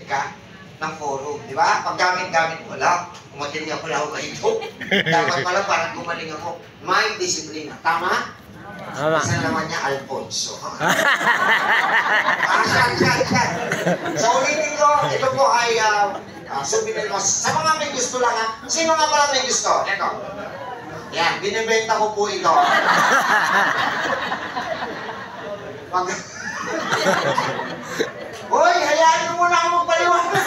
ka ng forum, di ba? Pag gamit-gamit mo, wala, umatin niya pala ako ito. Dapat pala parang gumaling ako. May disiplina. Tama? Tama. Isa naman niya, Alfonso. Shot. So, ulitin ko, ito po ay souvenir ko. Sa mga may gusto lang, ha? Sino nga pala may gusto? Ito. Yan, binibenta ko po ito. Hoy, hayaan mo muna ako magpaliwanag.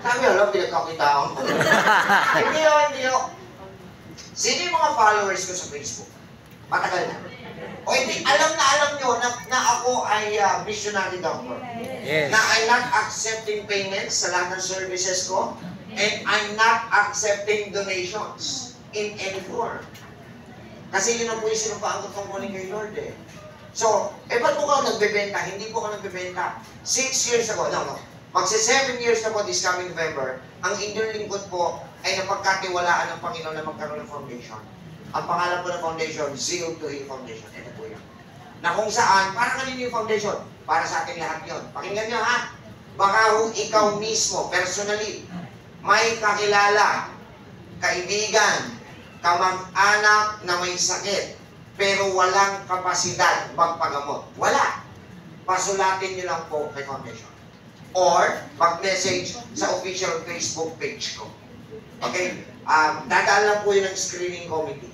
Sabi, alam, pinagkakitaan ko. Hindi yun. Sino yung mga followers ko sa Facebook? Matagal na. O hindi, alam nyo na ako ay missionary doctor. Yes. Na I'm not accepting payments sa lahat ng services ko. And I'm not accepting donations in any form. Kasi yun ang po yung sinumpaan ko tungkulin kay Lord eh. So, ba't po ka nagbebenta? Hindi po ka nagbebenta. 6 years ago, magsi 7 years na po this coming November, ang inyong lingkod po ay napagkatiwalaan ng Panginoon na magkaroon ng foundation. Ang pangalan po ng foundation, Zeal to Heal Foundation. Ito po yan. Na kung saan, para kanino yung foundation? Para sa ating lahat yun. Pakinggan nyo ha. Baka kung ikaw mismo, personally, may kakilala, kaibigan, kamag-anak na may sakit, pero walang kapasidad magpagamot. Wala. Pasulatin nyo lang po kay foundation. Or, mag-message sa official Facebook page ko. Okay? Dadaan lang po yun ng screening committee.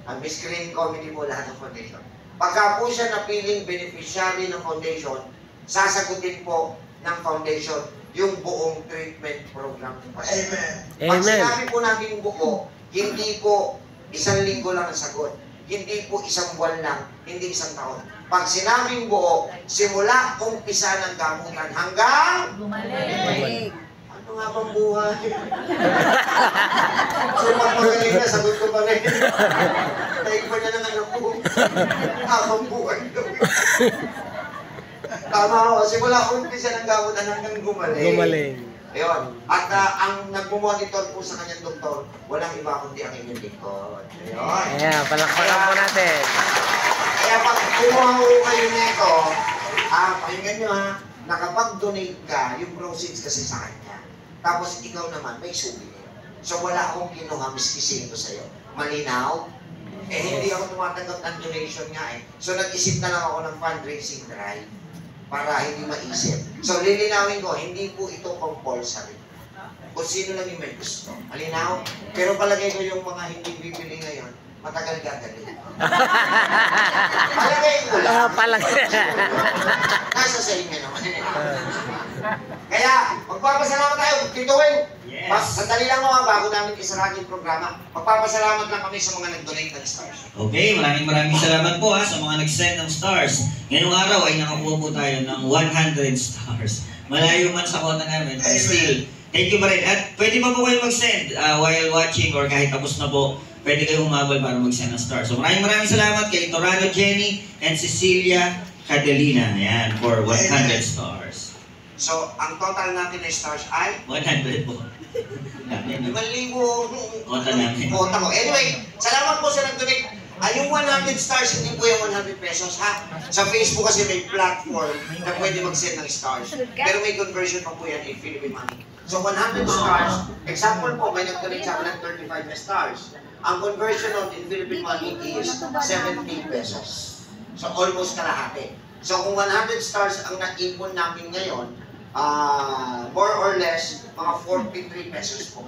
May screening committee po lahat ng foundation. Pagka po siya napiling beneficiary ng foundation, sasagutin po ng foundation yung buong treatment program. Amen. Pag sinabi po natin buo, hindi po 1 linggo lang ang sagot. Hindi po 1 buwan lang, hindi 1 taon. Pag sinabing buo, simula umpisa ng gamutan hanggang bumalik. Ano nga bang buhay? So magpagaling na, sagot ko pa rin. Dahil pa niya ng anak ko. Habang buhay daw. Tama ako, simula umpisa ng gamutan hanggang gumaling. Ayun. At ang nagmumonitor po sa kanyang doktor, walang iba kundi ang inyong lingkod. Ayun. Ayan, palakpakan po natin. Kaya pag kumuha ko kayo nito, pakinggan nyo ha, nakapag-donate ka, yung proceeds kasi sa kanya. Tapos ikaw naman, may souvenir. So wala akong kinuha, miski ko sa'yo. Malinaw? Hindi ako tumatanggap ng donation nga eh. So nag-isip na lang ako ng fundraising drive para hindi maisip. So, lilinawin ko, hindi po ito compulsory. Kung sino lang yung may gusto. Malinaw? Pero palagay ko yung mga hindi bibili ngayon, matagal gagaling. Palagay ko lang. Nasa sa inyo naman. Kaya, magpapasalamat tayo. Tito Weng, sandali lang mga bago namin isarag yung programa. Magpapasalamat lang kami sa mga nag-donate ng stars. Okay, maraming salamat po sa mga nag-send ng stars. Ngayong araw ay nakakuha po tayo ng 100 stars. Malayo man sa kota namin, but still, thank you pa rin. At pwede pa po kayo mag-send while watching or kahit tapos na po, pwede kayo humabal para mag-send ng stars. So maraming salamat kay Torado Jenny and Cecilia Cadelina. Ayan, for 100 stars. So, ang total natin na stars ay? 100 po. 5,000 kota namin. Kota ko. Anyway, salamat po sa nag-donate. Yung 100 stars, hindi po yung 100 pesos ha. Sa Facebook kasi may platform na pwede mag-send ng stars. Pero may conversion pa po yan in Philippine money. So 100 stars, example po, may nag-donate sa akin ng 35 na stars. Ang conversion on in Philippine money is 70 pesos. So almost kalahati. So kung 100 stars ang na-ipon namin ngayon, more or less, mga 43 pesos po.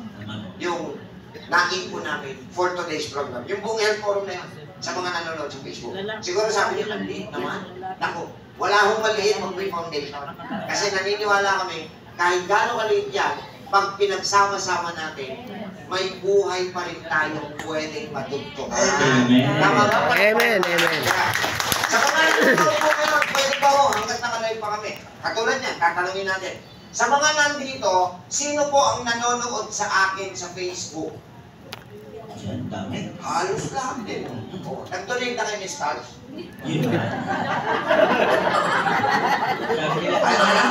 Yung na-ipon namin for today's program. Yung buong health forum na yan, sa mga nanonood sa Facebook. Siguro sabi niyo, maliit naman. Naku, wala akong maliit mag-free foundation. Kasi naniniwala kami, kahit gano'ng kaliit yan, pag pinagsama-sama natin, may buhay pa rin tayong pwedeng matugtog. Amen. Sa mga nanonood po ngayon, pwede pa ho, hanggat nakalive pa kami. Katulad niyan, tatanungin natin. Sa mga nandito, sino po ang nanonood sa akin sa Facebook? Dami. Halos lahat din. Nag-donate na kayo ni Stars?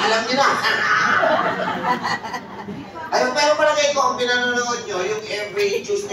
Alam niyo na. Ayun, pero palagay ko ang pinanonood nyo, yung every Tuesday